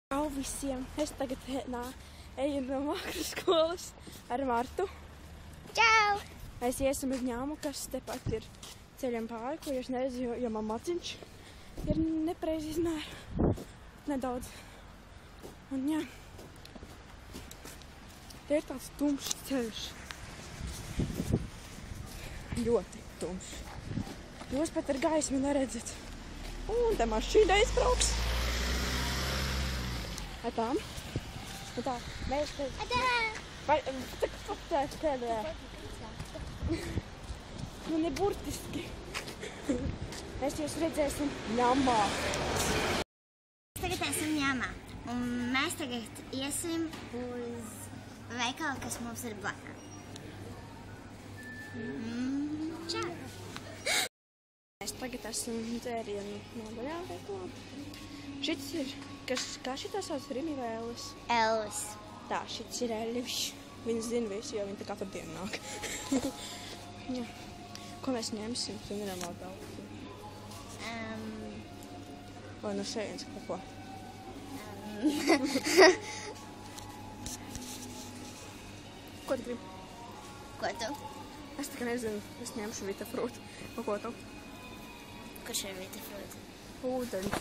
Čau visiem! Es tagad eju no mākslas skolas ar Martu. Čau! Mēs iesim uz ņēmu, kas tepat ir ceļam pāri, ko es neredzu, jo man maciņš ir nepreizi izmēra nedaudz. Un jā, te ir tāds tumšs ceļš. Ļoti tumšs. Jūs pat ar gaismu neredzat. Un te mašīna aizbrauks. Atām. Tā, mēs te... Vai, tak pat tādā. Nu, ne burtiski. Mēs jūs redzēsim ņamā. Tagad esam ņamā. Un mēs tagad iesim uz veikalu, kas mums ir blakā. Čau! Mēs tagad esam dzērienu nodaļā veikalā. Šits ir, kā šitā sauc, Rimi vai Elvis? Elvis. Tā, šits ir Elvis. Viņš zina visu, jo viņa tā katru dienu nāk. Jā. Ko mēs ņemsim? Tu nedomā daudz. Vai no šejienes kaut ko? Ko tu gribi? Ko tu? Es tā kā nezinu. Es ņemšu vitafrūtu. Ko tu? Kurš ir vitafrūta? Ūdens.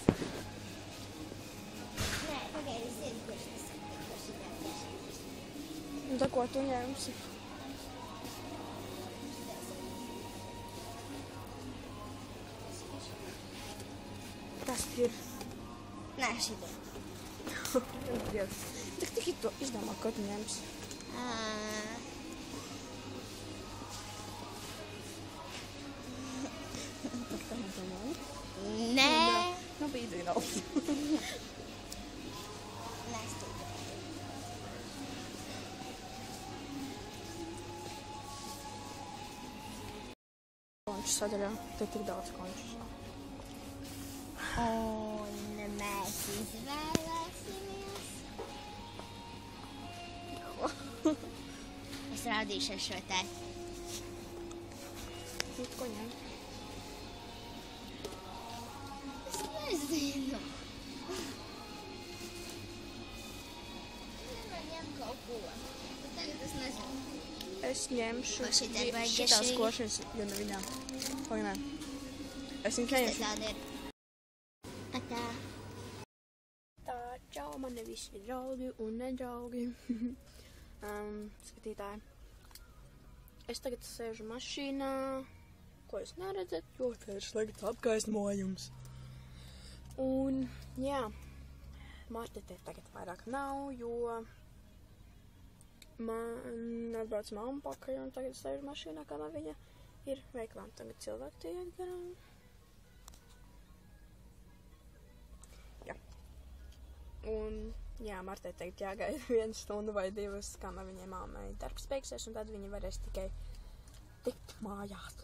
Nē, pagaidi, es zinu, kurš ir vitafrūta. Nu, tā ko tu ņemsi? Tas ir... Nē, šitā. Dievs. Tak tikai to izdomā, ko tu ņemsi. Tak tā nedomāju. Nē. Nu, bija zināms. Nē, stūpē. Konču sadaļā. Te tik daudz končus. Un mēs izvēlēsimies. Es rādīšu ar šo te. Tu ko ņem? Es nezinu. Nevar ņemt kaut ko. Bet tagad es nezinu. Es ņemšu Ko šitā ir baigi šitās garšīgi? košanas, jo ne viņām. Vai nē? Es viņu neņemšu. Tāda ir. Tā. Tā, čau, mani visi draugi un nedraugi. Skatītāji. Es tagad sēžu mašīnā, ko es neredzētu, jo te ir slikts apgaismojums. Un, jā, Marta te tagad vairāk nav, jo man atbrauc mamma pakaļ un tagad sēžu mašīnā, kamēr viņa ir veiklā. Tagad cilvēki te iet garām. Jā. Un, jā, Martai tagad jāgaida 1 stundu vai 2, kamēr viņai mammai darbs beigsies, un tad viņa varēs tikai tikt mājās.